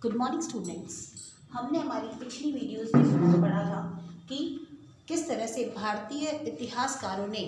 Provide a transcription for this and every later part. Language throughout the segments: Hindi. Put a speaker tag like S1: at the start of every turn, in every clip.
S1: Good morning students. हमने हमारी पिछली वीडियोस में पढ़ा था कि किस तरह से भारतीय इतिहासकारों ने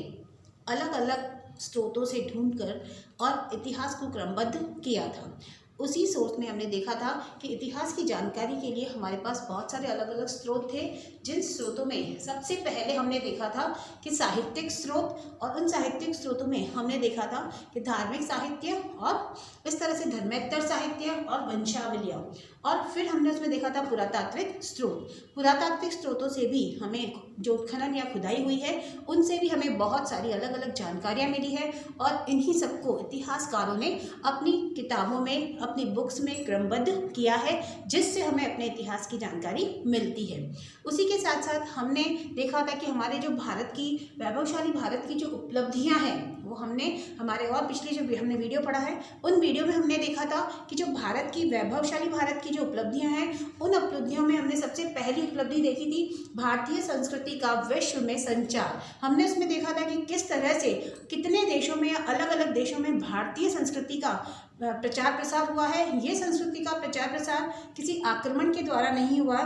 S1: अलग अलग स्रोतों से ढूंढकर और इतिहास को क्रमबद्ध किया था। उसी सोर्स में हमने देखा था कि इतिहास की जानकारी के लिए हमारे पास बहुत सारे अलग अलग स्रोत थे, जिन स्रोतों में सबसे पहले हमने देखा था कि साहित्यिक स्रोत, और उन साहित्यिक स्रोतों में हमने देखा था कि धार्मिक साहित्य और इस तरह से धर्मेतर साहित्य और वंशावलियाँ, और फिर हमने उसमें देखा था पुरातात्विक स्रोत। पुरातात्विक स्रोतों से भी हमें जो उत्खनन या खुदाई हुई है उनसे भी हमें बहुत सारी अलग अलग जानकारियाँ मिली है, और इन्हीं सबको इतिहासकारों ने अपनी किताबों में, अपनी बुक्स में क्रमबद्ध किया है, जिससे हमें अपने इतिहास की जानकारी मिलती है। उसी के साथ साथ हमने देखा था कि हमारे जो भारत की वैभवशाली भारत की जो उपलब्धियां हैं वो हमने हमारे और पिछले जो हमने वीडियो पढ़ा है उन वीडियो में हमने देखा था कि जो भारत की वैभवशाली भारत की जो उपलब्धियां हैं उन उपलब्धियों में हमने सबसे पहली उपलब्धि देखी थी भारतीय संस्कृति का विश्व में संचार। हमने उसमें देखा था कि किस तरह से कितने देशों में, अलग अलग देशों में भारतीय संस्कृति का प्रचार प्रसार हुआ है। ये संस्कृति का प्रचार प्रसार किसी आक्रमण के द्वारा नहीं हुआ,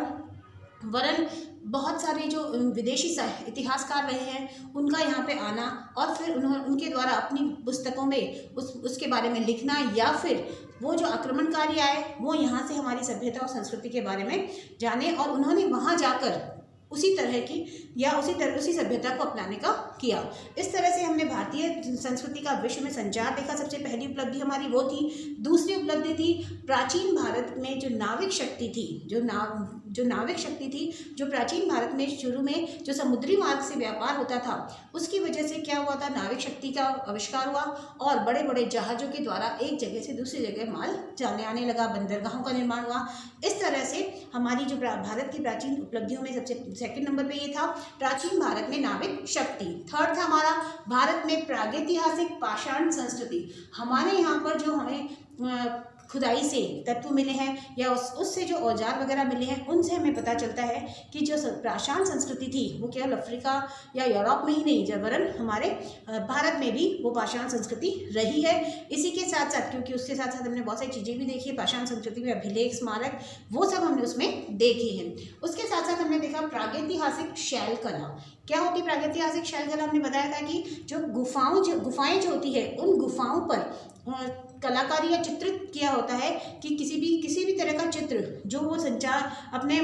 S1: वरन बहुत सारे जो विदेशी इतिहासकार रहे हैं उनका यहाँ पे आना और फिर उनके द्वारा अपनी पुस्तकों में उसके बारे में लिखना, या फिर वो जो आक्रमणकारी आए वो यहाँ से हमारी सभ्यता और संस्कृति के बारे में जाने और उन्होंने वहाँ जाकर उसी तरह की या उसी सभ्यता को अपनाने का किया। इस तरह से हमने भारतीय संस्कृति का विश्व में संचार देखा। सबसे पहली उपलब्धि हमारी वो थी। दूसरी उपलब्धि थी प्राचीन भारत में जो नाविक शक्ति थी, जो नाविक शक्ति थी, जो प्राचीन भारत में शुरू में जो समुद्री मार्ग से व्यापार होता था, उसकी वजह से क्या हुआ था, नाविक शक्ति का आविष्कार हुआ और बड़े बड़े जहाज़ों के द्वारा एक जगह से दूसरी जगह माल जाने आने लगा, बंदरगाहों का निर्माण हुआ। इस तरह से हमारी जो भारत की प्राचीन उपलब्धियों में सबसे सेकंड नंबर पे ये था प्राचीन भारत में नाविक शक्ति। थर्ड था हमारा भारत में प्रागैतिहासिक पाषाण संस्कृति। हमारे यहाँ पर जो हमें खुदाई से तत्व मिले हैं या उससे जो औजार वगैरह मिले हैं उनसे हमें पता चलता है कि जो पाषाण संस्कृति थी वो केवल अफ्रीका या यूरोप में ही नहीं, वरन हमारे भारत में भी वो पाषाण संस्कृति रही है। इसी के साथ साथ, क्योंकि उसके साथ साथ हमने बहुत सारी चीज़ें भी देखी है पाषाण संस्कृति में, अभिलेख, स्मारक, वो सब हमने उसमें देखे हैं। उसके साथ साथ हमने देखा प्रागैतिहासिक शैल कला। क्या होती है प्रागैतिहासिक शैल कला? हमने बताया था कि जो गुफाएं जो होती है उन गुफाओं पर कलाकारी या चित्रित किया होता है कि किसी भी तरह का चित्र जो वो संचार अपने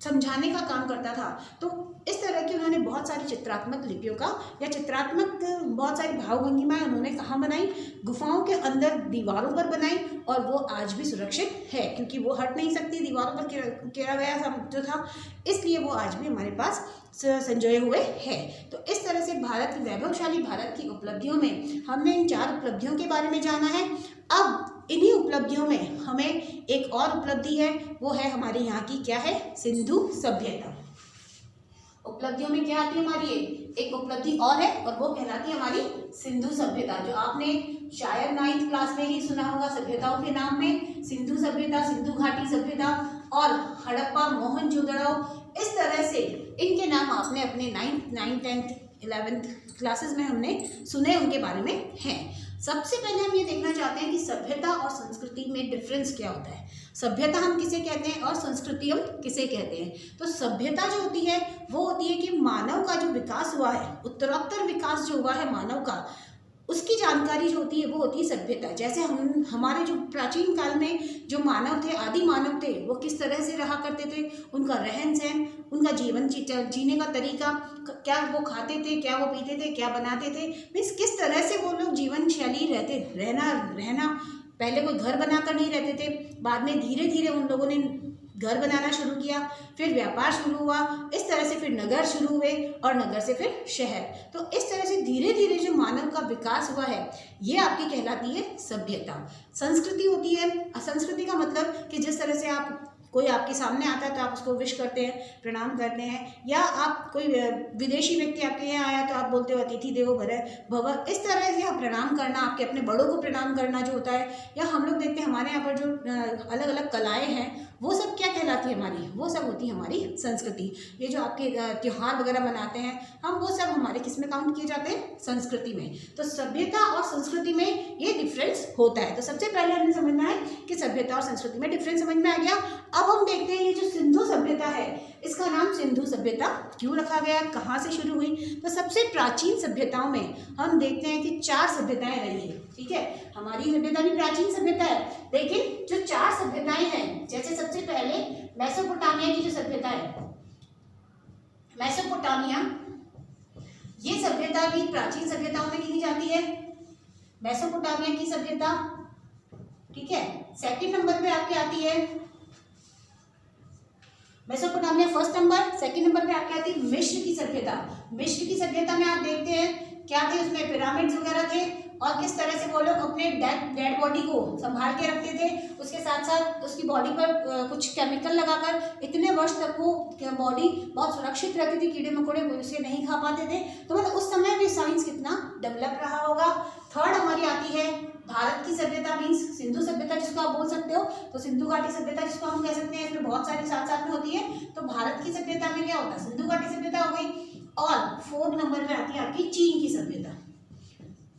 S1: समझाने का काम करता था। तो इस तरह की उन्होंने बहुत सारी चित्रात्मक लिपियों का या चित्रात्मक बहुत सारी भावभंगिमाएं उन्होंने कहाँ बनाई? गुफाओं के अंदर दीवारों पर बनाई, और वो आज भी सुरक्षित है क्योंकि वो हट नहीं सकती, दीवारों पर केरा गया जो था, इसलिए वो आज भी हमारे पास संजोए हुए है। तो इस तरह से वैभवशाली भारत की उपलब्धियों में हमने इन 4 उपलब्धियों के बारे में जाना है। अब इन्हीं उपलब्धियों में हमें एक और उपलब्धि है, वो है हमारे यहाँ की, क्या है? सिंधु सभ्यता। उपलब्धियों में क्या आती है हमारी? एक उपलब्धि और है और वो कहलाती है हमारी सिंधु सभ्यता, जो आपने शायद 9th क्लास में ही सुना होगा सभ्यताओं के नाम में। सिंधु सभ्यता, सिंधु घाटी सभ्यता और हड़प्पा, मोहनजोदड़ो, इस तरह से इनके नाम आपने अपने 9th, 10th, 11th क्लासेस में हमने सुने, उनके बारे में हैं। सबसे पहले हम ये देखना चाहते हैं कि सभ्यता और संस्कृति में डिफरेंस क्या होता है। सभ्यता हम किसे कहते हैं और संस्कृति हम किसे कहते हैं? तो सभ्यता जो होती है वो होती है कि मानव का जो विकास हुआ है, उत्तरोत्तर विकास जो हुआ है मानव का, उसकी जानकारी जो होती है वो होती है सभ्यता। जैसे हमारे जो प्राचीन काल में जो मानव थे, आदि मानव थे, वो किस तरह से रहा करते थे, उनका रहन सहन, उनका जीवन जीने का तरीका, क्या वो खाते थे, क्या वो पीते थे, क्या बनाते थे, मीन्स किस तरह से वो लोग जीवन शैली रहना। पहले कोई घर बनाकर नहीं रहते थे, बाद में धीरे धीरे उन लोगों ने घर बनाना शुरू किया, फिर व्यापार शुरू हुआ, इस तरह से फिर नगर शुरू हुए और नगर से फिर शहर। तो इस तरह से धीरे धीरे जो मानव का विकास हुआ है ये आपकी कहलाती है सभ्यता। संस्कृति होती है, संस्कृति का मतलब कि जिस तरह से कोई आपके सामने आता है तो आप उसको विश करते हैं, प्रणाम करते हैं, या आप कोई विदेशी व्यक्ति आपके यहाँ आया तो आप बोलते हो अतिथि देवो भव। इस तरह से आप प्रणाम करना, आपके अपने बड़ों को प्रणाम करना जो होता है, या हम लोग देखते हैं हमारे यहाँ पर जो अलग अलग कलाएँ हैं वो सब क्या कहलाती है हमारी? वो सब होती है हमारी संस्कृति। ये जो आपके त्योहार वगैरह मनाते हैं हम, वो सब हमारे किस में काउंट किए जाते हैं? संस्कृति में। तो सभ्यता और संस्कृति में ये डिफरेंस होता है। तो सबसे पहले हमें समझना है कि सभ्यता और संस्कृति में डिफरेंस समझ में आ गया। अब हम देखते हैं ये जो सिंधु सभ्यता है, इसका नाम सिंधु सभ्यता क्यों रखा गया, कहाँ से शुरू हुई। तो सबसे प्राचीन सभ्यताओं में हम देखते हैं कि 4 सभ्यताएं रही है। ठीक है, हमारी सभ्यता भी प्राचीन सभ्यता है, लेकिन जो 4 सभ्यताएं हैं, जैसे सबसे पहले मेसोपोटामिया की जो सभ्यता है, मेसोपोटामिया, ये सभ्यता भी प्राचीन सभ्यताओं में गिनी जाती है, मेसोपोटामिया की सभ्यता। ठीक है, सेकंड नंबर पे आपके आती है Mesopotamia first number, second number पे आपके आती है मिस्र की सभ्यता। मिस्र की सभ्यता में आप देखते हैं क्या थे, उसमें पिरामिड्स वगैरह थे और किस तरह से वो लोग अपने डेड बॉडी को संभाल के रखते थे, उसके साथ साथ उसकी बॉडी पर कुछ केमिकल लगाकर इतने वर्ष तक वो बॉडी बहुत सुरक्षित रहती थी, कीड़े मकोड़े उसे नहीं खा पाते थे। तो मतलब उस समय भी साइंस कितना डेवलप रहा होगा। थर्ड हमारी आती है भारत की सभ्यता, मीन्स सिंधु सभ्यता जिसको आप बोल सकते हो, तो सिंधु घाटी सभ्यता जिसको हम कह सकते हैं, इसमें बहुत सारी साथ साथ में होती है। तो भारत की सभ्यता में क्या होता है, सिंधु घाटी सभ्यता हो गई। और फोर्थ नंबर पे आती है आपकी चीन की सभ्यता।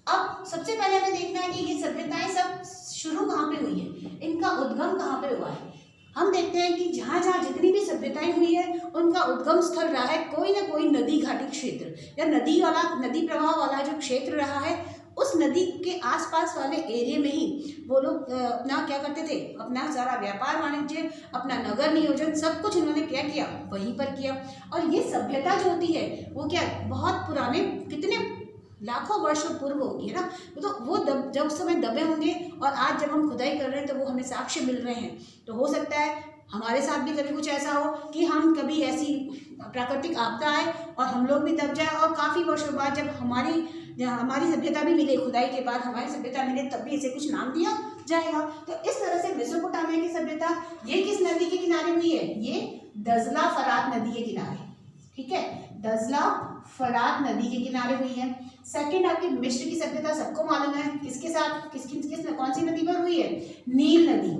S1: अब सबसे पहले हमें देखना है कि ये सभ्यताएं सब शुरू कहाँ पे हुई है, इनका उद्गम कहाँ पे हुआ है। हम देखते हैं कि जहाँ जहाँ जितनी भी सभ्यताएं हुई है उनका उद्गम स्थल रहा है कोई ना कोई नदी घाटी क्षेत्र या नदी प्रवाह वाला जो क्षेत्र रहा है, उस नदी के आसपास वाले एरिया में ही वो लोग अपना क्या करते थे, अपना सारा व्यापार वाणिज्य, अपना नगर नियोजन, सब कुछ इन्होंने क्या किया, वहीं पर किया। और ये सभ्यता जो होती है वो क्या बहुत पुराने, कितने लाखों वर्षों पूर्व होगी, है ना। तो वो जब उस समय दबे होंगे और आज जब हम खुदाई कर रहे हैं तो वो हमें साक्ष्य मिल रहे हैं। तो हो सकता है हमारे साथ भी कभी कुछ ऐसा हो कि हम कभी ऐसी प्राकृतिक आपदा आए और हम लोग भी दब जाए, और काफ़ी वर्षों बाद जब हमारी सभ्यता भी मिले, खुदाई के बाद हमारी सभ्यता मिले, तब भी इसे कुछ नाम दिया जाएगा। तो इस तरह से मेसोपोटामिया की सभ्यता ये किस नदी के किनारे हुई है, ये दजला फरात नदी के किनारे। ठीक है, दजला फरात नदी के किनारे हुई है। सेकंड आपकी मिस्र की सभ्यता सबको मालूम है, किसके साथ कौन सी नदी पर हुई है, नील नदी।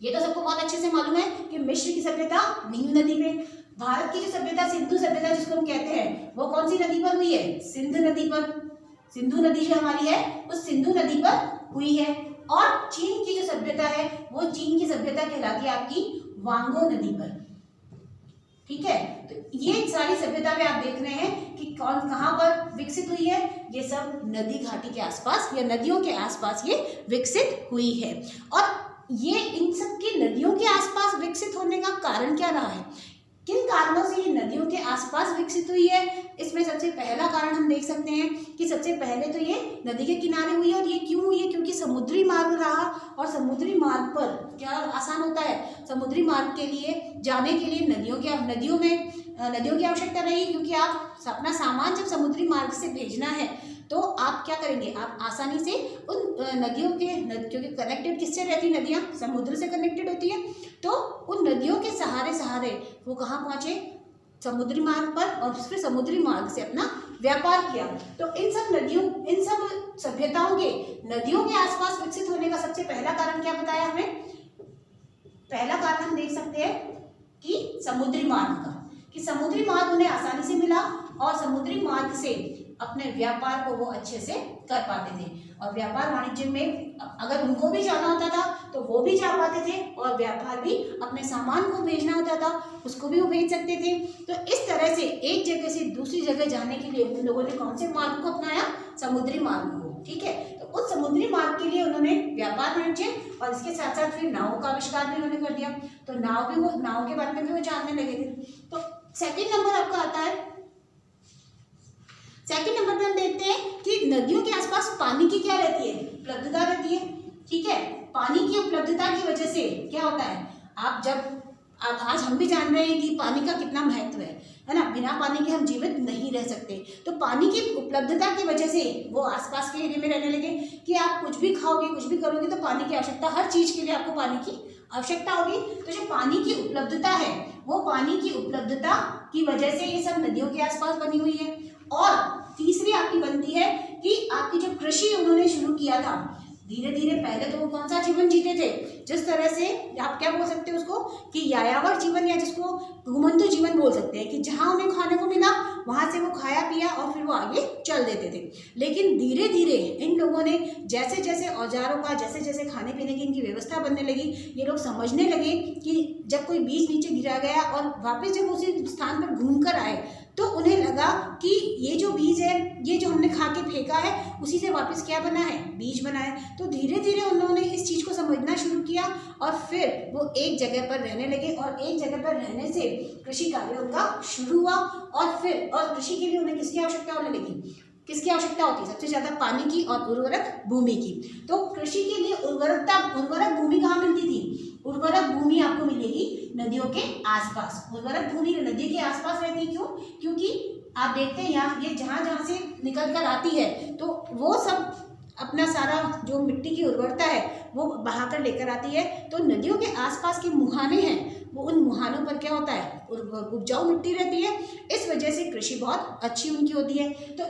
S1: ये तो सबको बहुत अच्छे से मालूम है कि मिस्र की सभ्यता नील नदी में। भारत की जो सभ्यता सिंधु सभ्यता जिसको हम कहते हैं, वो कौन सी नदी पर हुई है, सिंधु नदी पर। सिंधु नदी जो हमारी है वो सिंधु नदी पर हुई है। और चीन की जो सभ्यता है वो चीन की सभ्यता कहलाती है आपकी वांगो नदी पर। ठीक है, तो ये सारी सभ्यता में आप देख रहे हैं कि कौन कहाँ पर विकसित हुई है, ये सब नदी घाटी के आसपास या नदियों के आसपास ये विकसित हुई है। और ये इन सब की नदियों के आसपास विकसित होने का कारण क्या रहा है, किन कारणों से ये नदियों के आसपास विकसित हुई है। इसमें सबसे पहला कारण हम देख सकते हैं कि सबसे पहले तो ये नदी के किनारे हुई है। और ये क्यों हुई है, क्योंकि समुद्री मार्ग रहा, और समुद्री मार्ग पर क्या आसान होता है, समुद्री मार्ग के लिए जाने के लिए नदियों की आवश्यकता रही, क्योंकि आप अपना सामान जब समुद्री मार्ग से भेजना है तो आप क्या करेंगे, आप आसानी से उन नदियों के क्योंकि कनेक्टेड किससे रहती है, नदियाँ समुद्र से कनेक्टेड होती है, तो उन नदियों के सहारे वो कहाँ पहुँचे, समुद्री मार्ग पर, और फिर समुद्री मार्ग से अपना व्यापार किया। तो इन सब सभ्यताओं के नदियों के आसपास विकसित होने का सबसे पहला कारण क्या बताया हमें, पहला कारण हम देख सकते हैं कि समुद्री मार्ग का, कि समुद्री मार्ग उन्हें आसानी से मिला और समुद्री मार्ग से अपने व्यापार को वो अच्छे से कर पाते थे। और व्यापार वाणिज्य में अगर उनको भी जाना होता था तो वो भी जा पाते थे, और व्यापार भी अपने सामान को भेजना होता था उसको भी वो भेज सकते थे। तो इस तरह से एक जगह से दूसरी जगह जाने के लिए उन लोगों ने कौन से मार्ग को अपनाया, समुद्री मार्ग को। ठीक है, तो उस समुद्री मार्ग के लिए उन्होंने व्यापार वाणिज्य और इसके साथ साथ फिर नावों का आविष्कार भी उन्होंने कर दिया। तो नाव के बारे में भी वो जानने लगे थे। तो सेकंड नंबर आपका आता है, सेकंड नंबर पे हम देखते हैं कि नदियों के आसपास पानी की क्या रहती है, उपलब्धता रहती है। ठीक है, पानी की उपलब्धता की वजह से क्या होता है, आज हम भी जान रहे हैं कि पानी का कितना महत्व है ना, बिना पानी के हम जीवित नहीं रह सकते। तो पानी की उपलब्धता की वजह से वो आसपास के एरिया में रहने लगे कि आप कुछ भी खाओगे, कुछ भी करोगे तो पानी की आवश्यकता, हर चीज़ के लिए आपको पानी की आवश्यकता होगी। तो जो पानी की उपलब्धता है वो पानी की उपलब्धता की वजह से ये सब नदियों के आसपास बनी हुई है। और तीसरी आपकी बनती है कि आपकी जो कृषि उन्होंने शुरू किया था, धीरे धीरे पहले तो वो कौन सा जीवन जीते थे, जिस तरह से आप क्या बोल सकते हैं उसको कि यायावर जीवन, या जिसको घुमंतु जीवन बोल सकते हैं, कि जहाँ उन्हें खाने को मिला वहाँ से वो खाया पिया और फिर वो आगे चल देते थे। लेकिन धीरे धीरे इन लोगों ने जैसे जैसे औजारों का, जैसे जैसे खाने पीने की इनकी व्यवस्था बनने लगी, ये लोग समझने लगे कि जब कोई बीज नीचे गिरा गया और वापस जब उसी स्थान पर घूम कर आए तो उन्हें लगा कि ये जो बीज है, ये जो हमने खा के फेंका है, उसी से वापस क्या बना है, बीज बना है। तो धीरे धीरे उन्होंने इस चीज़ को समझना शुरू किया और फिर वो एक जगह पर रहने लगे, और एक जगह पर रहने से कृषि कार्य उनका शुरू हुआ। और फिर कृषि के लिए उन्हें किसकी आवश्यकता होने लगी, किसकी आवश्यकता होती है, सबसे ज़्यादा पानी की और उर्वरक भूमि की। तो कृषि के लिए उर्वरक भूमि कहाँ मिलती थी, उर्वरक भूमि आपको मिलेगी नदियों के आसपास। उर्वरक भूमि नदी के आसपास रहती है, क्यों, क्योंकि आप देखते हैं यहाँ ये जहाँ जहाँ से निकल कर आती है तो वो सब अपना सारा जो मिट्टी की उर्वरता है वो बहा कर लेकर आती है। तो नदियों के आसपास के मुहाने हैं, वो उन मुहानों पर क्या होता है, उपजाऊ मिट्टी रहती है। इस वजह से कृषि बहुत अच्छी उनकी होती है। तो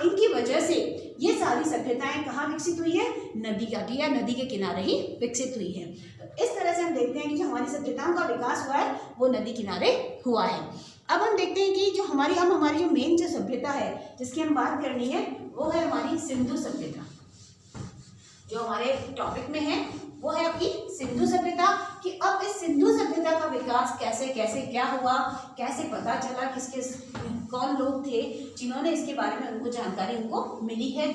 S1: इनकी वजह से ये सारी सभ्यताएं कहाँ विकसित हुई है, नदी घाटी या नदी के किनारे ही विकसित हुई है। तो इस तरह से हम देखते हैं कि जो हमारी सभ्यताओं का विकास हुआ है वो नदी किनारे हुआ है। अब हम देखते हैं कि जो हमारी जो मेन जो सभ्यता है जिसकी हम बात करनी है वो है हमारी सिंधु सभ्यता। जो हमारे टॉपिक में है वो है आपकी सिंधु सभ्यता। कि अब इस सिंधु सभ्यता का विकास कैसे कैसे क्या हुआ, कैसे पता चला, किसके कौन लोग थे जिन्होंने इसके बारे में उनको जानकारी उनको मिली है,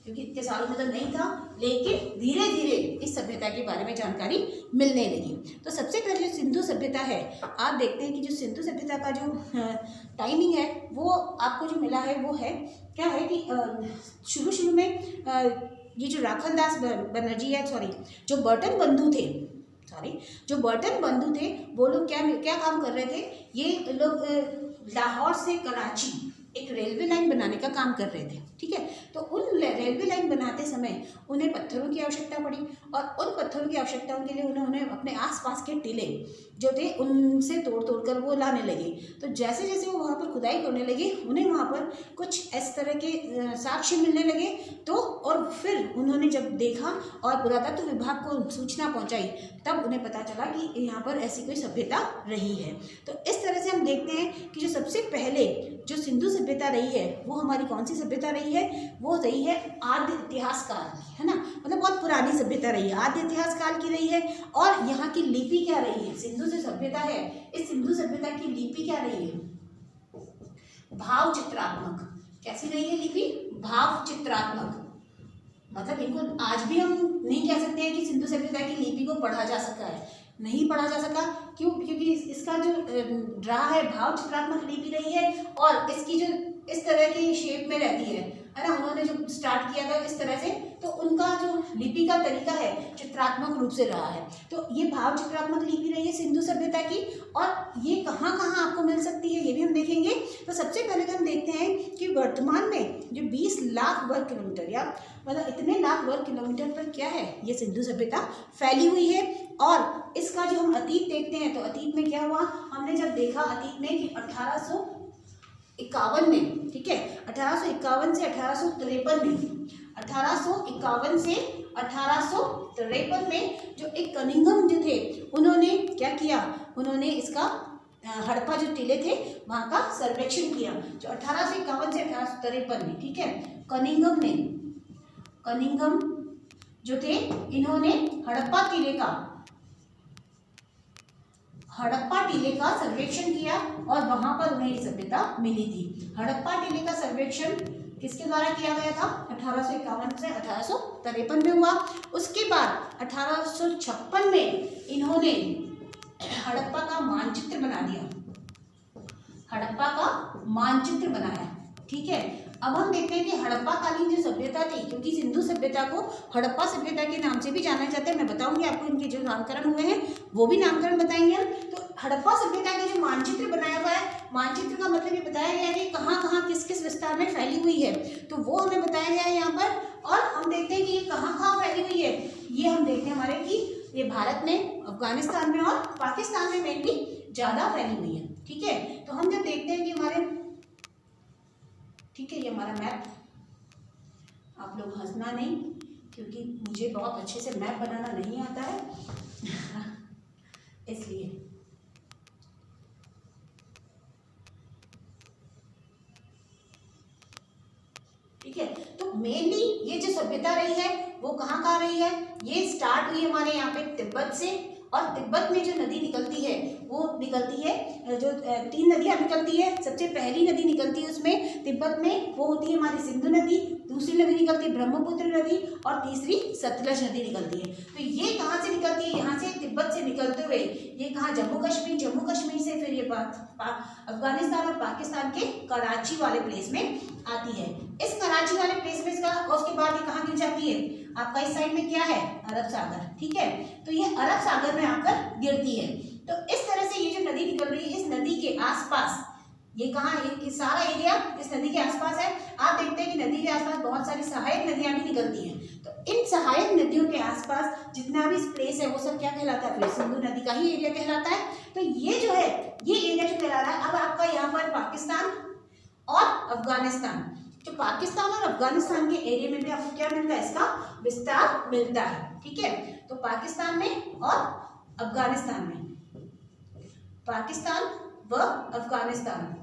S1: क्योंकि इतने सालों में तो नहीं था, लेकिन धीरे धीरे इस सभ्यता के बारे में जानकारी मिलने लगी। तो सबसे पहले जो सिंधु सभ्यता है, आप देखते हैं कि जो सिंधु सभ्यता का जो टाइमिंग है वो आपको जो मिला है वो है क्या है कि शुरू में ये जो राखलदास बनर्जी है, जो बर्टन बंधु थे वो लोग क्या काम कर रहे थे, ये लोग लाहौर से कराची एक रेलवे लाइन बनाने का काम कर रहे थे। ठीक है, तो उन रेलवे लाइन बनाते समय उन्हें पत्थरों की आवश्यकता पड़ी, और उन पत्थरों की आवश्यकताओं के लिए उन्होंने अपने आसपास के टीले जो थे उनसे तोड़ कर वो लाने लगे। तो जैसे जैसे वो वहाँ पर खुदाई करने लगे उन्हें वहाँ पर कुछ इस तरह के साक्ष्य मिलने लगे। तो और फिर उन्होंने जब देखा और पुरातत्व विभाग को सूचना पहुँचाई, तब उन्हें पता चला कि यहाँ पर ऐसी कोई सभ्यता रही है। तो इस तरह से हम देखते हैं कि जो सबसे पहले जो सिंधु सभ्यता रही है वो हमारी कौन सी सभ्यता रही है, वो रही है आद्य इतिहास काल की, है ना, मतलब बहुत पुरानी सभ्यता रही है, आद्य इतिहास काल की रही है। और यहाँ की लिपि क्या रही है, सिंधु जो सभ्यता है इस सिंधु सभ्यता की लिपि क्या रही है, भाव चित्रात्मक। कैसी रही है लिपि, भाव चित्रात्मक। मतलब इनको आज भी हम नहीं कह सकते हैं कि सिंधु सभ्यता की लिपि को पढ़ा जा सका है, नहीं पढ़ा जा सका। क्यों, क्योंकि इसका जो रहा है भाव चित्रात्मक लिपि रही है, और इसकी जो इस तरह की शेप में रहती है ना, उन्होंने जो स्टार्ट किया था इस तरह से, तो उनका जो लिपि का तरीका है चित्रात्मक रूप से रहा है। तो ये भाव चित्रात्मक लिपि रही है सिंधु सभ्यता की। और ये कहाँ कहाँ आपको मिल सकती है ये भी हम देखेंगे। तो सबसे पहले तो हम देखते हैं कि वर्तमान में जो 20 लाख वर्ग किलोमीटर, या मतलब इतने लाख वर्ग किलोमीटर पर क्या है, ये सिंधु सभ्यता फैली हुई है। और इसका जो हम अतीत देखते हैं, तो अतीत में क्या हुआ, हमने जब देखा अतीत में कि 1851 में, ठीक है, 1851 से 1853 में, 1851 से 1853 में जो एक कनिंघम जो थे उन्होंने क्या किया, उन्होंने इसका हड़प्पा जो टीले थे वहाँ का सर्वेक्षण किया, जो 1851 से 1853 में, ठीक है, कनिंघम जो थे इन्होंने हड़प्पा टीले का सर्वेक्षण किया, और वहां पर उन्हें ये सभ्यता मिली थी। हड़प्पा टीले का सर्वेक्षण किसके द्वारा किया गया था, 1851 से 1853 में हुआ। उसके बाद 1856 में इन्होंने हड़प्पा का मानचित्र बना दिया, हड़प्पा का मानचित्र बनाया। ठीक है, अब हम देखते हैं कि हड़प्पा कालीन जो सभ्यता थी, क्योंकि सिंधु सभ्यता को हड़प्पा सभ्यता के नाम से भी जाना जाता है, मैं बताऊंगी आपको इनके जो नामकरण हुए हैं वो भी नामकरण बताएंगे हम। तो हड़प्पा सभ्यता के जो मानचित्र बनाया हुआ है, मानचित्र का मतलब ये बताया गया है कि कहाँ कहाँ किस किस विस्तार में फैली हुई है, तो वो हमें बताया गया है यहाँ पर। और हम देखते हैं कि ये कहाँ कहाँ फैली हुई है, ये हम देखते हैं हमारे कि ये भारत में, अफगानिस्तान में और पाकिस्तान में मेनली ज़्यादा फैली हुई है। ठीक है, तो हम जब देखते हैं कि हमारे, ठीक है, ये हमारा मैप, आप लोग हंसना नहीं, क्योंकि मुझे बहुत अच्छे से मैप बनाना नहीं आता है इसलिए। ठीक है, तो मेनली ये जो सभ्यता रही है वो कहाँ रही है, ये स्टार्ट हुई हमारे यहाँ पे तिब्बत से, और तिब्बत में जो नदी निकलती है वो निकलती है, जो 3 नदियाँ निकलती है। सबसे पहली नदी निकलती है उसमें तिब्बत में, वो होती है हमारी सिंधु नदी। दूसरी नदी निकलती है ब्रह्मपुत्र नदी, और तीसरी सतलज नदी निकलती है। तो ये कहाँ से निकलती है, यहाँ से तिब्बत से निकलते हुए ये कहाँ, जम्मू कश्मीर से फिर ये अफगानिस्तान और पाकिस्तान के कराची वाले प्लेस में आती है। इस कराची वाले प्लेस में इसका, और उसके बाद ये कहाँ गिर जाती है, आपका इस साइड में क्या है, अरब सागर। ठीक है, तो ये अरब सागर में आकर गिरती है। तो इस तरह से ये जो नदी निकल रही है, इस नदी के आसपास, ये कहाँ, ये सारा एरिया इस नदी के आसपास है। आप देखते हैं कि नदी के आसपास बहुत सारी सहायक नदियां भी निकलती हैं। तो इन सहायक नदियों के आसपास जितना भी प्लेस है वो सब क्या कहलाता है, फिर सिंधु नदी का ही एरिया कहलाता है। तो ये जो है, ये एरिया जो कहला रहा है, अब आपका यहाँ पर पाकिस्तान और अफगानिस्तान, जो पाकिस्तान और अफगानिस्तान के एरिया में भी आपको क्या मिलता है, इसका विस्तार मिलता है। ठीक है, तो पाकिस्तान में और अफगानिस्तान में, पाकिस्तान व अफगानिस्तान,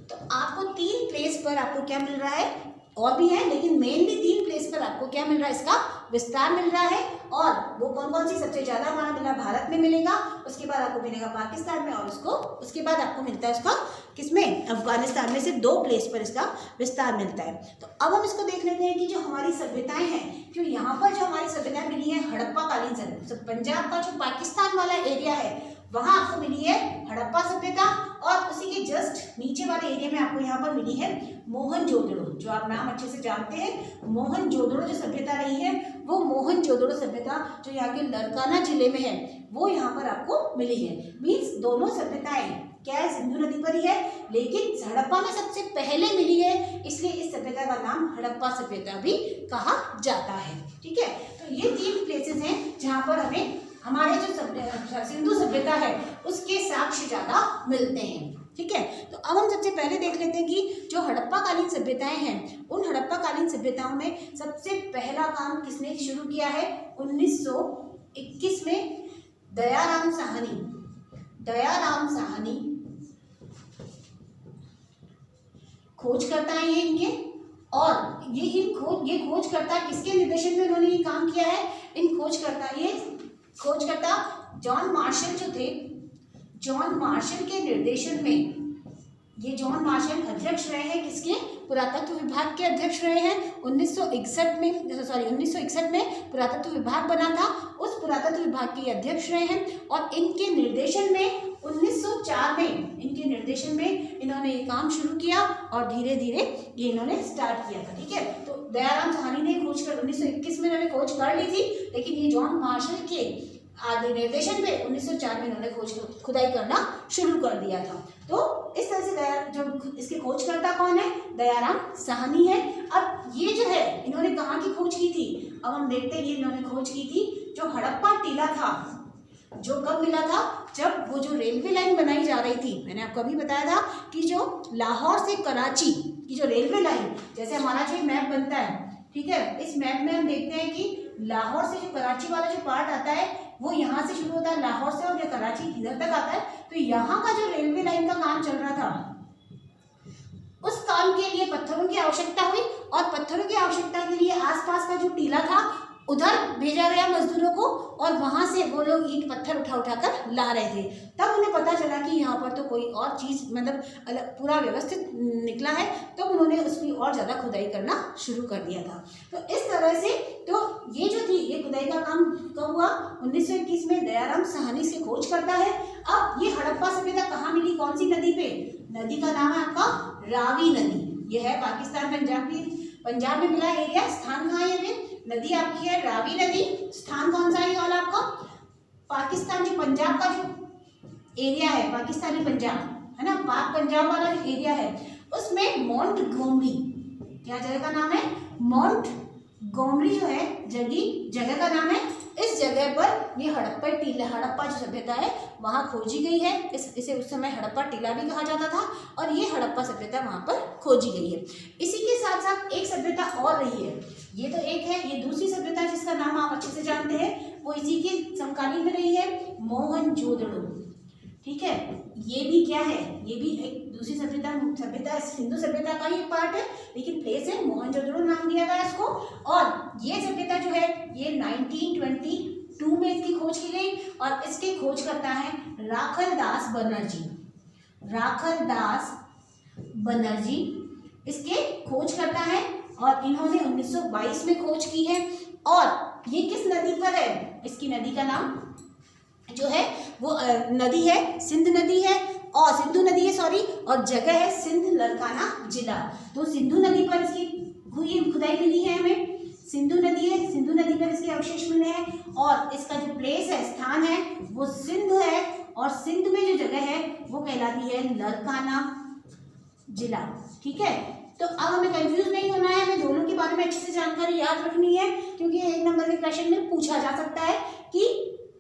S1: तो आपको 3 प्लेस पर आपको क्या मिल रहा है, और भी है लेकिन मेनली 3 प्लेस पर आपको क्या मिल रहा है, इसका विस्तार मिल रहा है। और वो कौन कौन सी, सबसे ज्यादा हमारा मिला भारत में मिलेगा, उसके बाद आपको मिलेगा पाकिस्तान में, और उसके बाद आपको मिलता है उसका किसमें, अफगानिस्तान में से 2 प्लेस पर इसका विस्तार मिलता है। तो अब हम इसको देख लेते हैं कि जो हमारी सभ्यताएं हैं, जो यहाँ पर जो हमारी सभ्यताएं मिली है हड़प्पा कालीन सभ्यता, पंजाब का जो पाकिस्तान वाला एरिया है वहां आपको मिली है हड़प्पा सभ्यता, और उसी के जस्ट नीचे वाले एरिया में आपको यहाँ पर मिली है मोहनजोदड़ो, जो आप नाम अच्छे से जानते हैं। मोहनजोदड़ो जो सभ्यता रही है, वो मोहनजोदड़ो सभ्यता जो यहाँ के लरकाना जिले में है, वो यहाँ पर आपको मिली है। मीन्स दोनों सभ्यताएं क्या है, सिंधु नदी पर ही है, लेकिन हड़प्पा में सबसे पहले मिली है, इसलिए इस सभ्यता का नाम हड़प्पा सभ्यता भी कहा जाता है। ठीक है, तो ये 3 प्लेसेस हैं जहाँ पर हमें हमारे जो सिंधु सभ्यता है उसके साक्ष्य ज्यादा मिलते हैं। ठीक है, तो अब हम सबसे पहले देख लेते हैं कि जो हड़प्पा कालीन सभ्यताएं हैं, उन हड़प्पा कालीन सभ्यताओं में सबसे पहला काम किसने शुरू किया है, 1921 में दयाराम साहनी खोजकर्ता है ये इनके, और ये खोजकर्ता किसके निर्देशन में उन्होंने ये काम किया है, खोजकर्ता जॉन मार्शल जो थे, जॉन मार्शल के निर्देशन में, ये जॉन मार्शल अध्यक्ष रहे हैं किसके, पुरातत्व विभाग के अध्यक्ष रहे हैं। 1961 में पुरातत्व विभाग बना था, उस पुरातत्व विभाग के अध्यक्ष रहे हैं, और इनके निर्देशन में 1904 में इन्होंने ये काम शुरू किया, और धीरे धीरे ये इन्होंने स्टार्ट किया था। ठीक है, तो दयाराम साहनी ने खोज कर 1921 में इन्होंने खोज कर ली थी, लेकिन ये जॉन मार्शल के आगे निर्देशन में 1904 में इन्होंने खुदाई करना शुरू कर दिया था। तो इस तरह से जो इसके खोजकर्ता कौन है, दयाराम साहनी है। अब ये जो है इन्होंने कहाँ की खोज की थी, अब हम देखते हैं। ये इन्होंने खोज की थी जो हड़प्पा टीला था, जो कब मिला था, जब वो जो रेलवे लाइन बनाई जा रही थी। मैंने आपको अभी बताया था कि जो लाहौर से कराची की जो रेलवे लाइन, जैसे हमारा जो मैप बनता है, ठीक है, इस मैप में हम देखते हैं कि लाहौर से जो कराची वाला जो पार्ट आता है वो यहाँ से शुरू होता है लाहौर से, और ये कराची इधर तक आता है। तो यहाँ का जो रेलवे लाइन का काम चल रहा था, उस काम के लिए पत्थरों की आवश्यकता हुई, और पत्थरों की आवश्यकता के लिए आसपास का जो टीला था उधर भेजा गया मजदूरों को, और वहां से वो लोग ईंट पत्थर उठा कर ला रहे थे। तब उन्हें पता चला कि यहाँ पर तो कोई और चीज़, मतलब अलग पूरा व्यवस्थित निकला है, तो उन्होंने उसकी और ज़्यादा खुदाई करना शुरू कर दिया था। तो इस तरह से तो ये जो थी, ये खुदाई का काम कब हुआ, 1921 में दयाराम साहनी से खोज करता है। अब ये हड़प्पा सभ्यता कहाँ मिली, कौन सी नदी पे, नदी का नाम है आपका रावी नदी। ये है पाकिस्तान पंजाब में मिला एरिया। स्थान कहाँ है, ये नदी आपकी है रावी नदी। स्थान कौन सा है वाला आपका, पाकिस्तान, जो पंजाब का जो एरिया है, पाकिस्तानी पंजाब है ना, पाक पंजाब वाला जो एरिया है, उसमें मोंटगोमरी, क्या जगह का नाम है, मोंटगोमरी जो है जगह का नाम है, इस जगह पर ये हड़प्पा जो सभ्यता है वहाँ खोजी गई है। इसे उस समय हड़प्पा टीला भी कहा जाता था और ये हड़प्पा सभ्यता वहाँ पर खोजी गई है। इसी के साथ साथ एक सभ्यता और रही है, ये तो एक है, ये दूसरी सभ्यता जिसका नाम आप अच्छे से जानते हैं, वो इसी के समकालीन में रही है, मोहनजोदड़ो। ठीक है, ये भी क्या है, ये भी एक दूसरी सभ्यता सिंधु सभ्यता का ही पार्ट है, लेकिन प्लेस है, मोहनजोदड़ो नाम दिया गया इसको। और ये सभ्यता जो है ये 1922 में इसकी खोज की गई और इसकी खोज करता है राखलदास बनर्जी। राखलदास बनर्जी इसके खोज करता है और इन्होंने 1922 में खोज की है। और ये किस नदी पर है, इसकी नदी का नाम जो है वो नदी है सिंध नदी है, और सिंधु नदी है सॉरी, और जगह है सिंध लड़काना जिला। तो सिंधु नदी पर इसकी खुदाई मिली है हमें, सिंधु नदी है, सिंधु नदी पर इसके अवशेष मिले हैं और इसका जो प्लेस है, स्थान है, वो सिंध है और सिंध में जो जगह है वो कहलाती है लड़काना जिला। ठीक है, तो अब हमें कंफ्यूज नहीं होना है, हमें दोनों के बारे में अच्छे से जानकारी याद रखनी है, क्योंकि 1 नंबर के क्वेश्चन में पूछा जा सकता है कि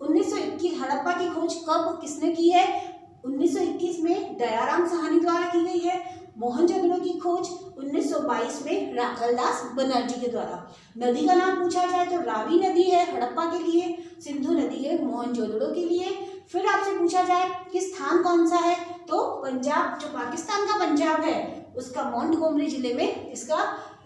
S1: 1921 हड़प्पा की खोज कब किसने की है। 1921 में दयाराम साहनी द्वारा की गई है। मोहनजोदड़ो की खोज 1922 में राखलदास बनर्जी के द्वारा। नदी का नाम पूछा जाए तो रावी नदी है हड़प्पा के लिए, सिंधु नदी है मोहनजोदड़ो के लिए। फिर आपसे पूछा जाए कि स्थान कौन सा है, तो पंजाब, जो पाकिस्तान का पंजाब है उसका मोंटगोमरी जिले में इसका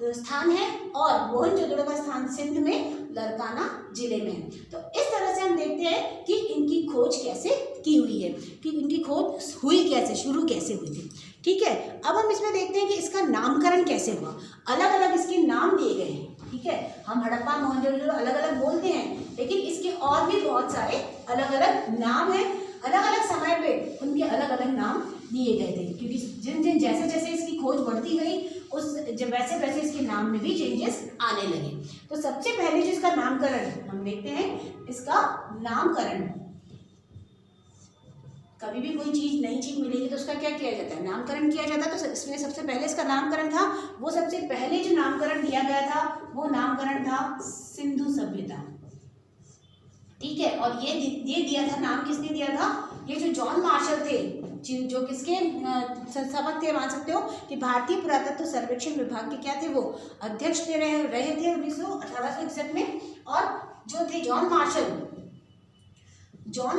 S1: स्थान है और मोहनजोदड़ो का स्थान सिंध में लड़काना जिले में है। तो इस तरह से हम देखते हैं कि इनकी खोज कैसे की हुई है, कि इनकी खोज हुई कैसे, शुरू कैसे हुई थी। ठीक है, अब हम इसमें देखते हैं कि इसका नामकरण कैसे हुआ। अलग अलग इसके नाम दिए गए हैं। ठीक है, हम हड़प्पा मोहनजोदड़ो अलग अलग बोलते हैं, लेकिन इसके और भी बहुत सारे अलग अलग नाम हैं। अलग अलग समय पे उनके अलग अलग नाम दिए गए थे, क्योंकि जिन जिन जैसे जैसे इसकी खोज बढ़ती गई उस जब वैसे वैसे इसके नाम में भी चेंजेस आने लगे। तो सबसे पहले जो इसका नामकरण हम देखते हैं, इसका नामकरण, कभी भी कोई चीज नई चीज मिलेगी तो उसका क्या किया जाता है, नामकरण किया जाता है। तो इसमें सबसे पहले इसका नामकरण था, वो सबसे पहले जो नामकरण दिया गया था वो नामकरण था सिंधु सभ्यता। ठीक है, और ये दिया था, नाम किसने दिया था, ये जो जॉन मार्शल थे, जो किसके संस्थापक थे, मान सकते हो कि भारतीय पुरातत्व सर्वेक्षण विभाग के क्या थे, वो अध्यक्ष रहे थे 1861 में। और जो थे जॉन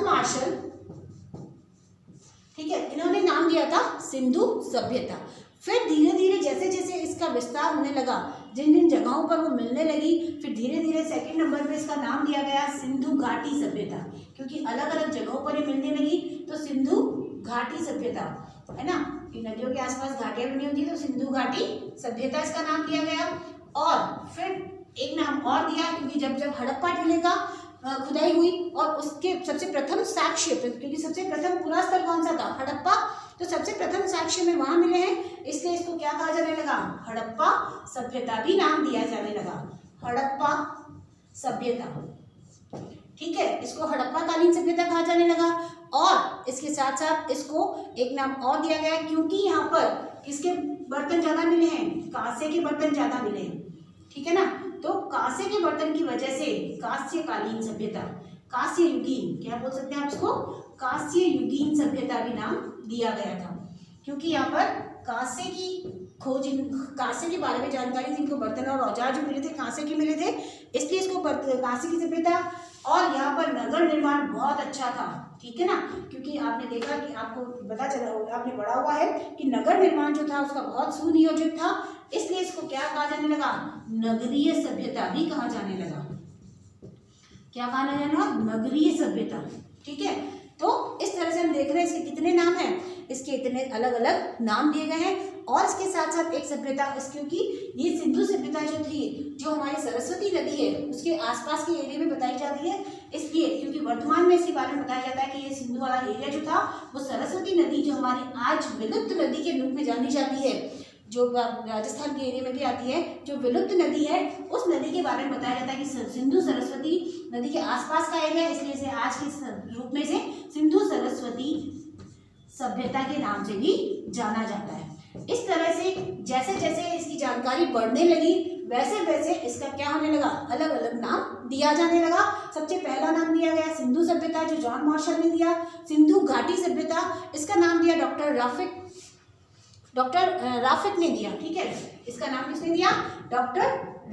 S1: मार्शल, ठीक है, इन्होंने नाम दिया था सिंधु सभ्यता। फिर धीरे धीरे जैसे जैसे इसका विस्तार होने लगा, जिन जिन जगहों पर वो मिलने लगी, फिर धीरे धीरे सेकंड नंबर पे इसका नाम दिया गया सिंधु घाटी सभ्यता, क्योंकि अलग अलग जगहों पर ये मिलने लगी। तो सिंधु घाटी सभ्यता है ना, कि नदियों के आसपास घाटियां बनी होती है, तो सिंधु घाटी सभ्यता इसका नाम दिया गया। और फिर एक नाम और दिया, क्योंकि जब जब हड़प्पा टीले का खुदाई हुई और उसके सबसे प्रथम साक्ष्य, क्योंकि सबसे प्रथम पुरा स्थल कौन सा था, हड़प्पा, तो सबसे प्रथम साक्ष्य में वहां मिले हैं, इसलिए इसको क्या कहा जाने लगा, हड़प्पा सभ्यता भी नाम दिया जाने लगा, हड़प्पा सभ्यता। ठीक है, इसको हड़प्पा कालीन सभ्यता कहा जाने लगा। और इसके साथ साथ इसको एक नाम और दिया गया, क्योंकि यहाँ पर किसके बर्तन ज्यादा मिले हैं, कांसे के बर्तन ज्यादा मिले हैं। ठीक है ना, तो कांसे के बर्तन की वजह से कांस्यकालीन सभ्यता, कांस्य युगीन, क्या बोल सकते हैं आप इसको, कांस्य युगीन सभ्यता भी नाम दिया गया था, क्योंकि यहाँ पर कांसे की खोज, कांसे के बारे में जानकारी थी, इनको बर्तन और औजार जो मिले थे कांसे के मिले थे, इसलिए इसको कांसे की सभ्यता। और यहाँ पर नगर निर्माण बहुत अच्छा था। ठीक है ना, क्योंकि आपने देखा कि आपको पता चला, आपने पढ़ा हुआ है कि नगर निर्माण जो था उसका बहुत सुनियोजित था, इसलिए इसको क्या कहा जाने लगा, नगरीय सभ्यता भी कहा जाने लगा। क्या कहा जाने लगा, नगरीय सभ्यता। ठीक है, तो इस तरह से हम देख रहे हैं इसके कितने नाम हैं, इसके इतने अलग अलग नाम दिए गए हैं। और इसके साथ साथ एक सभ्यता, क्योंकि ये सिंधु सभ्यता जो थी, जो हमारी सरस्वती नदी है उसके आसपास के एरिया में बताई जाती है, इसलिए क्योंकि वर्तमान में इसके बारे में बताया जाता है कि ये सिंधु वाला एरिया जो था वो सरस्वती नदी, जो हमारी आज विलुप्त नदी के रूप में जानी जाती है, जो राजस्थान के एरिया में भी आती है, जो विलुप्त नदी है, उस नदी के बारे में बताया जाता है कि सिंधु सरस्वती नदी के आसपास का एरिया, इसलिए इसे आज के रूप में से सिंधु सरस्वती सभ्यता के नाम से भी जाना जाता है। इस तरह से जैसे जैसे इसकी जानकारी बढ़ने लगी, वैसे वैसे इसका क्या होने लगा, अलग अलग नाम दिया जाने लगा। सबसे पहला नाम दिया गया सिंधु सभ्यता, जो जॉन मार्शल ने दिया। सिंधु घाटी सभ्यता, इसका नाम दिया डॉक्टर राफिक ने दिया। ठीक है, इसका नाम किसने दिया, डॉक्टर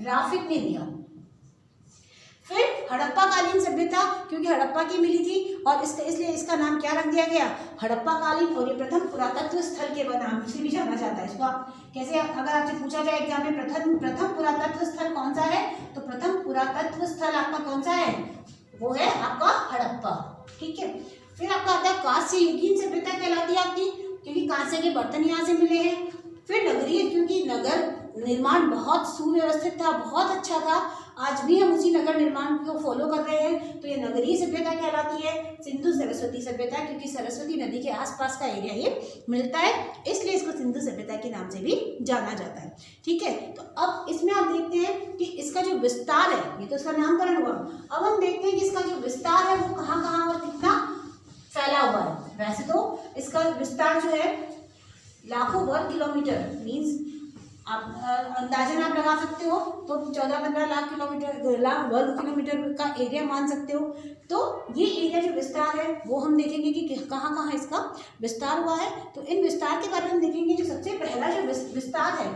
S1: राफिक ने दिया। फिर हड़प्पा कालीन सभ्यता, क्योंकि हड़प्पा की मिली थी और इसलिए इसका नाम क्या रख दिया गया, हड़प्पा कालीन। और ये प्रथम पुरातत्व स्थल के नाम से भी जाना जाता है। इसको आप कैसे, अगर आपसे पूछा जाए एग्जाम में प्रथम पुरातत्व स्थल कौन सा है, तो प्रथम पुरातत्व स्थल आपका कौन सा है, वो है आपका हड़प्पा। ठीक है, फिर आपका आता है कांस्य युगीन सभ्यता कहलाती है आपकी, क्योंकि कांस्य के बर्तन यहाँ से मिले हैं। फिर नगरीय, क्योंकि नगर निर्माण बहुत सुव्यवस्थित था, बहुत अच्छा था, आज भी हम उसी नगर निर्माण को फॉलो कर रहे हैं, तो ये नगरीय सभ्यता कहलाती है। सिंधु सरस्वती सभ्यता, क्योंकि सरस्वती नदी के आसपास का एरिया ये मिलता है, इसलिए इसको सिंधु सभ्यता के नाम से भी जाना जाता है। ठीक है, तो अब इसमें आप देखते हैं कि इसका जो विस्तार है, ये तो इसका नामकरण हुआ, अब हम देखते हैं कि इसका जो विस्तार है वो कहाँ कहाँ और कितना फैला हुआ है। वैसे तो इसका विस्तार जो है लाखों वर्ग किलोमीटर, मीन्स आप अंदाजन आप लगा सकते हो, तो 14-15 लाख वर्ग किलोमीटर का एरिया मान सकते हो। तो ये एरिया जो विस्तार है वो हम देखेंगे कि कहाँ कहाँ इसका विस्तार हुआ है। तो इन विस्तार के बारे में देखेंगे। जो सबसे पहला जो विस्तार है,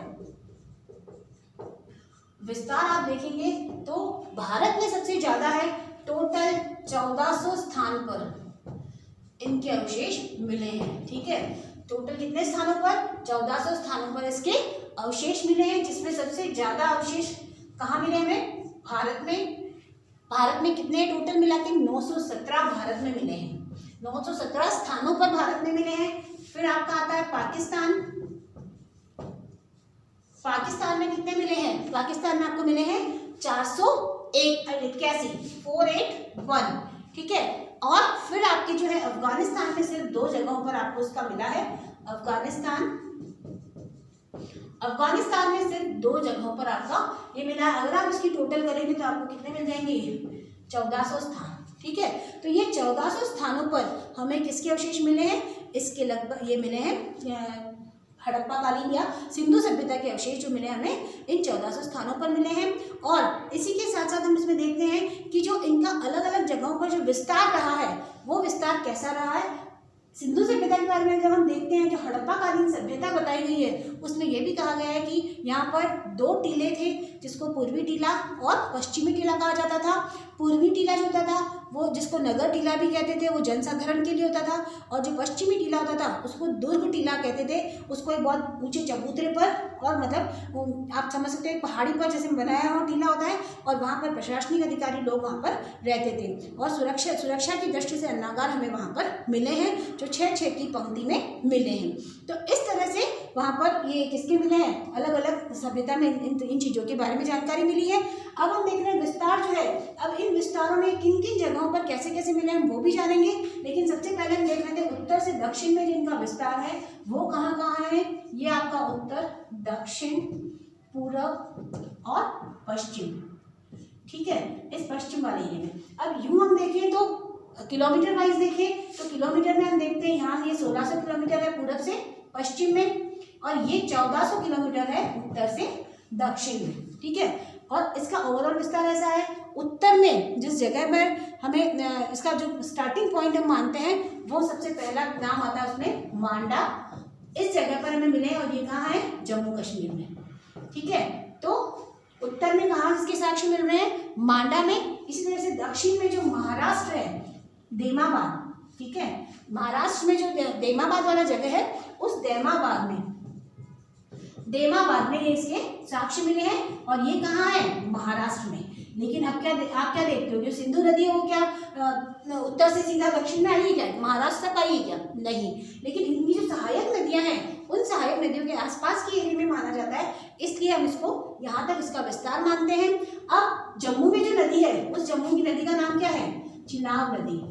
S1: विस्तार आप देखेंगे तो भारत में सबसे ज्यादा है, टोटल 1400 स्थान पर इनके अवशेष मिले हैं। ठीक है, टोटल कितने स्थानों पर, 1400 स्थानों पर इसके अवशेष मिले हैं, जिसमें सबसे ज्यादा अवशेष कहाँ मिले हमें, भारत में। भारत में कितने टोटल मिला के 917 भारत में मिले हैं, 917 स्थानों पर भारत में मिले हैं। फिर आपका आता है पाकिस्तान। पाकिस्तान में कितने मिले हैं, पाकिस्तान में आपको मिले हैं 481। ठीक है, और फिर आपके जो है अफगानिस्तान में सिर्फ 2 जगहों पर आपको उसका मिला है। अफगानिस्तान में सिर्फ 2 जगहों पर आपका ये मिला है। अगर आप इसकी टोटल करेंगे तो आपको कितने मिल जाएंगे, 1400 स्थान। ठीक है, तो ये 1400 स्थानों पर हमें किसके अवशेष मिले हैं, इसके लगभग ये मिले हैं हड़प्पा कालीन या सिंधु सभ्यता के अवशेष जो मिले हमें इन 1400 स्थानों पर मिले हैं। और इसी के साथ साथ हम इसमें देखते हैं कि जो इनका अलग अलग जगहों पर जो विस्तार रहा है वो विस्तार कैसा रहा है। सिंधु सभ्यता के बारे में जब हम देखते हैं, जो हड़प्पा कालीन सभ्यता बताई गई है उसमें यह भी कहा गया है कि यहाँ पर 2 टीले थे, जिसको पूर्वी टीला और पश्चिमी टीला कहा जाता था। पूर्वी टीला जो होता था वो, जिसको नगर टीला भी कहते थे, वो जनसाधारण के लिए होता था, और जो पश्चिमी टीला होता था उसको दुर्ग टीला कहते थे। उसको एक बहुत ऊंचे चबूतरे पर, और मतलब आप समझ सकते हैं पहाड़ी पर जैसे बनाया हुआ टीला होता है, और वहाँ पर प्रशासनिक अधिकारी लोग वहाँ पर रहते थे। और सुरक्षा की दृष्टि से अन्नागार हमें वहाँ पर मिले हैं, जो 6-6 की पंक्ति में मिले हैं। तो इस तरह से वहाँ पर ये किसके मिले हैं, अलग अलग सभ्यता में इन चीज़ों के बारे में जानकारी मिली है। अब हम देख रहे हैं विस्तार जो है, अब इन विस्तारों में किन किन जगहों पर कैसे कैसे मिले हम वो भी जानेंगे। लेकिन सबसे पहले हम देख रहे थे उत्तर से दक्षिण में जिनका विस्तार है वो कहाँ कहाँ है। ये आपका उत्तर, दक्षिण, पूर्व और पश्चिम। ठीक है, इस पश्चिम वाले एरिया में। अब यूं हम देखें तो किलोमीटर वाइज देखें तो किलोमीटर में हम देखते हैं यहाँ ये 1600 किलोमीटर है पूर्व से पश्चिम में, और ये 1400 किलोमीटर है उत्तर से दक्षिण में। ठीक है, और इसका ओवरऑल विस्तार ऐसा है, उत्तर में जिस जगह पर हमें इसका जो स्टार्टिंग पॉइंट हम मानते हैं वो सबसे पहला नाम आता है उसमें मांडा। इस जगह पर हमें मिले, और ये कहाँ है, जम्मू कश्मीर में। ठीक है, तो उत्तर में कहाँ इसके साक्ष्य मिल रहे हैं, मांडा में। इसी तरह से दक्षिण में जो महाराष्ट्र है, देमाबाद। ठीक है, महाराष्ट्र में जो देमाबाद वाला जगह है, उस देमाबाद में इसके साक्ष्य मिले हैं, और ये कहाँ है, महाराष्ट्र में। लेकिन अब आप क्या देखते हो, जो सिंधु नदी है वो क्या उत्तर से सीधा दक्षिण में आई है क्या, महाराष्ट्र तक आई है क्या, नहीं। लेकिन इनकी जो सहायक नदियां हैं उन सहायक नदियों के आसपास के एरिया में माना जाता है, इसलिए हम इसको यहाँ तक इसका विस्तार मानते हैं। अब जम्मू में जो नदी है, उस जम्मू की नदी का नाम क्या है, चिनाब नदी।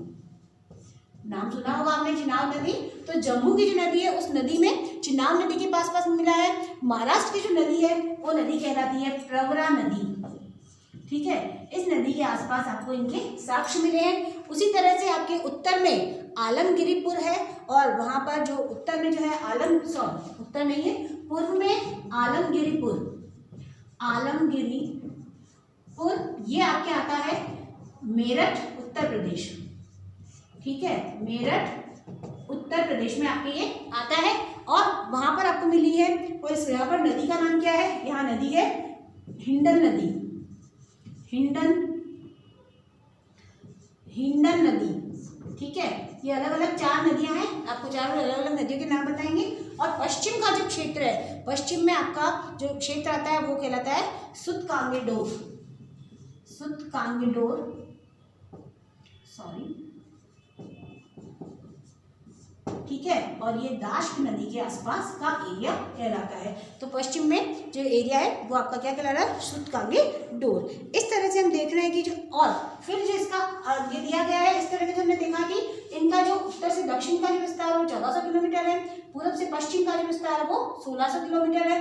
S1: नाम सुना होगा आपने, चिनाब नदी। तो जम्मू की जो नदी है उस नदी में चिनाब नदी के पास मिला है। महाराष्ट्र की जो नदी है वो नदी कहलाती है प्रवरा नदी। ठीक है, इस नदी के आसपास आपको इनके साक्ष्य मिले हैं। उसी तरह से आपके उत्तर में आलमगिरीपुर है, और वहां पर जो उत्तर में जो है उत्तर नहीं है, पूर्व में आलमगिरीपुर, आलमगिरीपुर, ये आपके आता है मेरठ उत्तर प्रदेश। ठीक है, मेरठ उत्तर प्रदेश में आपके ये आता है और वहां पर आपको मिली है। और इस यहाँ पर नदी का नाम क्या है? यहाँ नदी है हिंडन नदी, हिंडन नदी। ठीक है, ये अलग अलग 4 नदियां हैं, आपको चारों अलग अलग नदियों के नाम बताएंगे। और पश्चिम का जो क्षेत्र है, पश्चिम में आपका जो क्षेत्र आता है वो कहलाता है सुतकांगेडोर, सॉरी। ठीक है, और ये दाश्क नदी के आसपास का एरिया कहलाता है। तो पश्चिम में जो एरिया है वो आपका क्या कहला रहा है? सुतकांगेडोर। इस तरह से हम देख रहे हैं कि जो और फिर जो इसका ये दिया गया है, इस तरह से हमने देखा कि इनका जो उत्तर से दक्षिण का जो विस्तार है वो 1400 किलोमीटर है, पूर्व से पश्चिम का जो विस्तार है वो 1600 किलोमीटर है।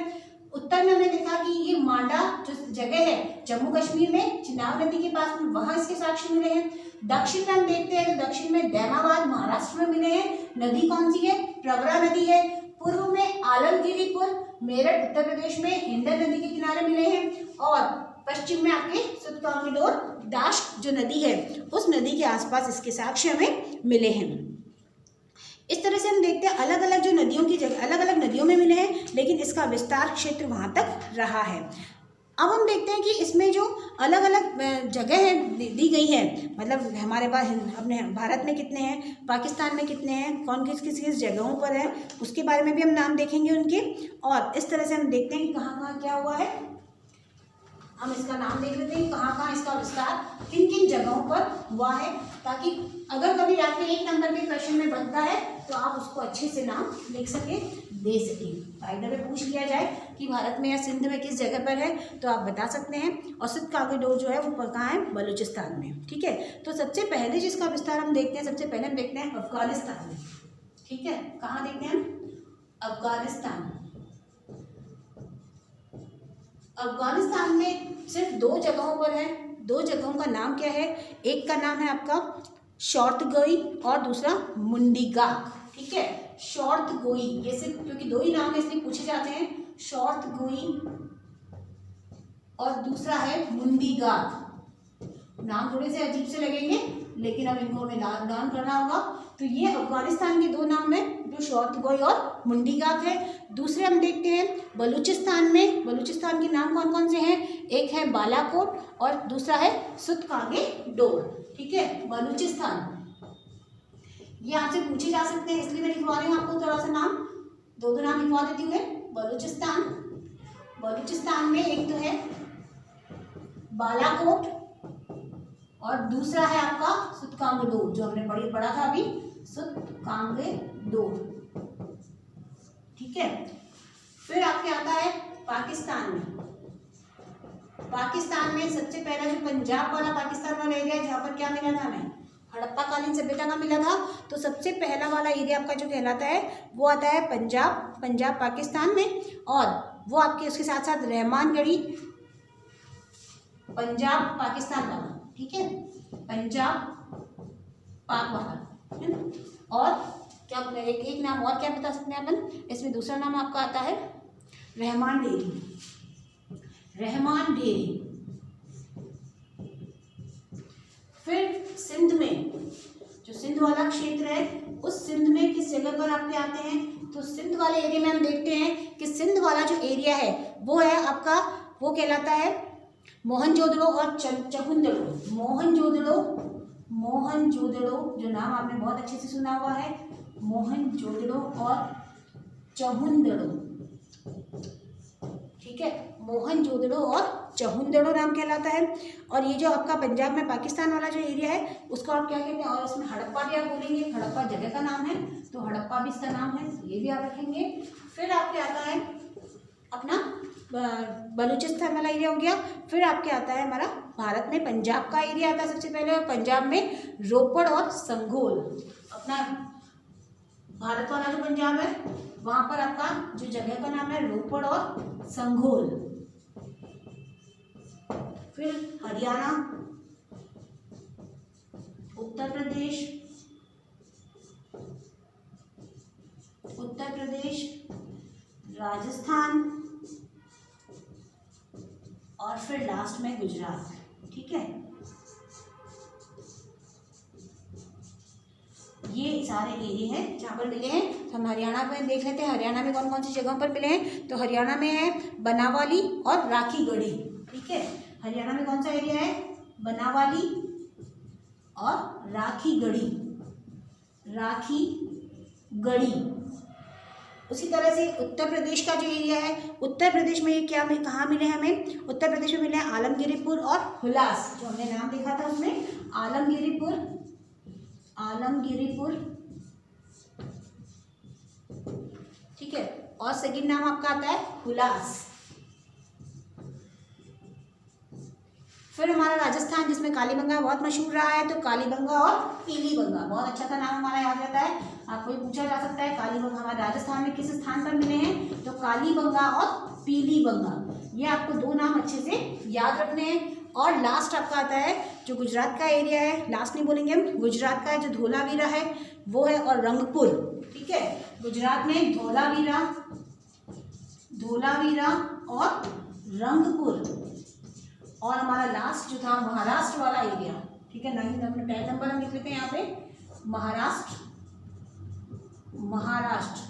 S1: उत्तर में हमने देखा कि ये मांडा जो जगह है जम्मू कश्मीर में चिनाब नदी के पास में, वहां इसके साक्ष्य मिले हैं। दक्षिण में हम देखते हैं तो दक्षिण में दैमाबाद महाराष्ट्र में मिले हैं। नदी कौन सी है? प्रवरा नदी है। पूर्व में आलमगिरीपुर मेरठ उत्तर प्रदेश में हिंडन नदी के किनारे मिले हैं। और पश्चिम में आपके सुतकांगेडोर दाश्क जो नदी है उस नदी के आसपास इसके साक्ष्य हमें मिले हैं। इस तरह से हम देखते हैं अलग अलग जो नदियों की जगह अलग अलग नदियों में मिले हैं, लेकिन इसका विस्तार क्षेत्र वहां तक रहा है। अब हम देखते हैं कि इसमें जो अलग अलग जगह है दी गई है, मतलब हमारे पास अपने भारत में कितने हैं, पाकिस्तान में कितने हैं, कौन किस किस जगहों पर है, उसके बारे में भी हम नाम देखेंगे उनके। और इस तरह से हम देखते हैं कि कहाँ कहाँ क्या हुआ है, हम इसका नाम देख लेते हैं कहाँ कहाँ इसका विस्तार किन किन जगहों पर हुआ है, ताकि अगर कभी आपके 1 नंबर के क्वेश्चन में बनता है तो आप उसको अच्छे से नाम लिख सके, दे सके। फायदा में पूछ लिया जाए कि भारत में या सिंध में किस जगह पर है तो आप बता सकते हैं। और सुतकांगेडोर जो है वो कहाँ है? बलूचिस्तान में। ठीक है, तो सबसे पहले जिसका विस्तार हम देखते हैं, सबसे पहले हम देखते हैं अफगानिस्तान में। ठीक है, कहाँ देखते हैं? अफगानिस्तान। अफगानिस्तान में सिर्फ 2 जगहों पर है। 2 जगहों का नाम क्या है? एक का नाम है आपका शॉर्तगोई और दूसरा मुंडीगाक। ठीक है, शॉर्तगोई, ये सिर्फ क्योंकि 2 ही नाम है इसलिए पूछे जाते हैं, शॉर्तगोई और दूसरा है मुंडीगाक। नाम थोड़े से अजीब से लगेंगे लेकिन अब इनको हमें लर्न करना होगा। तो ये अफगानिस्तान के 2 नाम है जो शॉर्तगोई और मुंडीगाक है। दूसरे हम देखते हैं बलूचिस्तान में। बलूचिस्तान के नाम कौन कौन से हैं? एक है बालाकोट और दूसरा है सुतकांगेडोर। ठीक है, बलूचिस्तान ये आपसे पूछे जा सकते हैं इसलिए मैं लिखवा रही हूँ आपको थोड़ा सा नाम, 2 नाम लिखवा देती हूँ। बलूचिस्तान, बलूचिस्तान में एक तो है बालाकोट और दूसरा है आपका सुतकांगेडोर, जो हमने पढ़ा था अभी, सुतकांगेडोर। ठीक है, फिर आपके आता है पाकिस्तान में। पाकिस्तान में सबसे पहला जो पंजाब वाला पाकिस्तान वाला एरिया है, जहाँ पर क्या मिला था हमें? हड़प्पा कालीन सभ्यता का मिला था। तो सबसे पहला वाला एरिया आपका जो कहलाता है वो आता है पंजाब पाकिस्तान में। और वो आपके उसके साथ साथ रहमानगढ़ी, पंजाब पाकिस्तान वाला। ठीक है, पंजाब पाक वाला है ना। और क्या एक नाम और क्या बता सकते हैं अपन इसमें? दूसरा नाम आपका आता है रहमान डेरी, रहमान डेरी। फिर सिंध में, जो सिंध वाला क्षेत्र है, उस सिंध में किस जगह पर आपके आते हैं? तो सिंध वाले एरिया में हम देखते हैं कि सिंध वाला जो एरिया है वो है आपका, वो कहलाता है मोहनजोदड़ो और चहुंदड़ो। मोहनजोदड़ो जो नाम आपने बहुत अच्छे से सुना हुआ है, मोहनजोदड़ो और चहुंदड़ो। ठीक है, मोहनजोदड़ो और चहुंदड़ो नाम कहलाता है। और ये जो आपका पंजाब में पाकिस्तान वाला जो एरिया है उसको आप क्या कहते हैं? और इसमें हड़प्पा भी आप बोलेंगे, हड़प्पा जगह का नाम है तो हड़प्पा भी इसका नाम है, ये भी आप रखेंगे। फिर आपके आता है अपना बलूचिस्तान वाला एरिया हो गया। फिर आपके आता है हमारा भारत में पंजाब का एरिया आता है सबसे पहले, और पंजाब में रोपड़ और संघोल। अपना भारत वाला जो पंजाब है वहाँ पर आपका जो जगह का नाम है रोपड़ और संघोल। फिर हरियाणा, उत्तर प्रदेश, राजस्थान, लास्ट में गुजरात। ठीक है, ये सारे एरिया हैं जहाँ पर मिले हैं। हम हरियाणा में देख लेते हैं, हरियाणा में कौन कौन सी जगहों पर मिले हैं। तो हरियाणा में है बनावाली और राखीगढ़ी। ठीक है, हरियाणा में कौन सा एरिया है, बनावाली और राखीगढ़ी, राखीगढ़ी। उसी तरह से उत्तर प्रदेश का जो एरिया है, उत्तर प्रदेश में ये क्या में कहाँ मिले हमें, उत्तर प्रदेश में मिले हैं आलमगिरीपुर और हुलास, जो हमने नाम देखा था उसमें, आलमगिरीपुर, आलमगिरीपुर। ठीक है, और सेकंड नाम आपका आता है हुलास। फिर हमारा राजस्थान, जिसमें कालीबंगा बहुत मशहूर रहा है, तो कालीबंगा और पीलीबंगा, बहुत अच्छा सा नाम हमारा याद रहता है। आपको ये पूछा जा सकता है कालीबंगा हमारे राजस्थान में किस स्थान पर मिले हैं, तो कालीबंगा और पीलीबंगा, ये आपको दो नाम अच्छे से याद रखने हैं। और लास्ट आपका आता है जो गुजरात का एरिया है, लास्ट नहीं बोलेंगे हम, गुजरात का है जो धोलावीरा है वो है, और रंगपुर। ठीक है, गुजरात में धोलावीरा, धोलावीरा और रंगपुर। और हमारा लास्ट जो था महाराष्ट्र वाला एरिया। ठीक है, 9 टैग नंबर हम लिख लेते हैं यहाँ पे, महाराष्ट्र, महाराष्ट्र।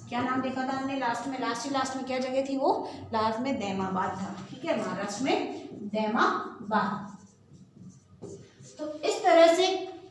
S1: क्या नाम देखा था हमने लास्ट में, लास्ट में क्या जगह थी वो, लास्ट में दैमाबाद था। ठीक है, महाराष्ट्र में दैमाबाद। तो इस तरह से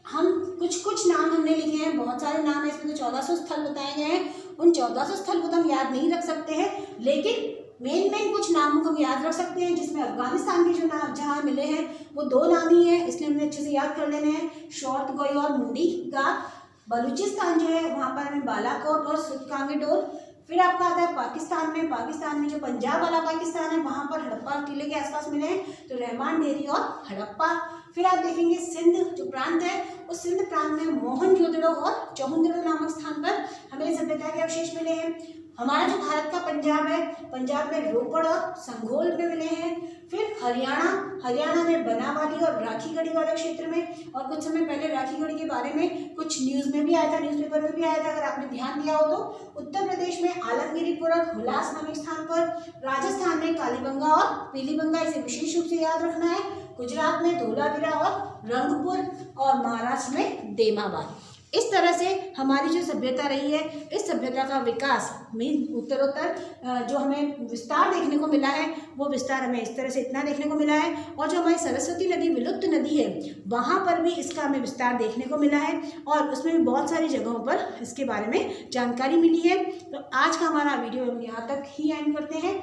S1: हम कुछ नाम हमने लिखे हैं, बहुत सारे नाम है इसमें, तो 1400 स्थल बताए गए हैं। उन 1400 स्थल को तो हम याद नहीं रख सकते हैं, लेकिन मेन कुछ नामों को हम याद रख सकते हैं, जिसमें अफगानिस्तान के जो नाम जहाँ मिले हैं वो दो नाम ही है, इसलिए हमने अच्छे से याद कर लेने हैं, शोर्तगोई और मुंडी गार। बलूचिस्तान जो है वहाँ पर हमें बालाकोट और सुरकांगडोर। फिर आपका आता है पाकिस्तान में जो पंजाब वाला पाकिस्तान है वहाँ पर हड़प्पा टीले के आसपास मिले हैं, तो रहमान डेरी और हड़प्पा। फिर आप देखेंगे सिंध जो प्रांत है, उस सिंध प्रांत में मोहनजोदड़ो और चौहंदड़ो नामक स्थान पर हमें सभ्यता के अवशेष मिले हैं। हमारा जो भारत का पंजाब है, पंजाब में रोपड़ और संघोल में मिले हैं। फिर हरियाणा में बनावाली और राखीगढ़ी वाले क्षेत्र में, और कुछ समय पहले राखीगढ़ी के बारे में कुछ न्यूज़ में भी आया था, न्यूज़पेपर में भी आया था, अगर आपने ध्यान दिया हो तो। उत्तर प्रदेश में आलमगिरीपुर और हुलास नामक स्थान पर, राजस्थान में कालीबंगा और पीलीबंगा, इसे विशेष रूप से याद रखना है। गुजरात में धोलावीरा और रंगपुर, और महाराष्ट्र में दैमाबाद। इस तरह से हमारी जो सभ्यता रही है, इस सभ्यता का विकास में उत्तरोत्तर जो हमें विस्तार देखने को मिला है, वो विस्तार हमें इस तरह से इतना देखने को मिला है। और जो हमारी सरस्वती नदी विलुप्त नदी है, वहाँ पर भी इसका हमें विस्तार देखने को मिला है, और उसमें भी बहुत सारी जगहों पर इसके बारे में जानकारी मिली है। तो आज का हमारा वीडियो हम यहाँ तक ही एंड करते हैं।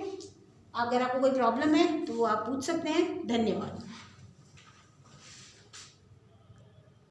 S1: अगर आपको कोई प्रॉब्लम है तो वो आप पूछ सकते हैं। धन्यवाद।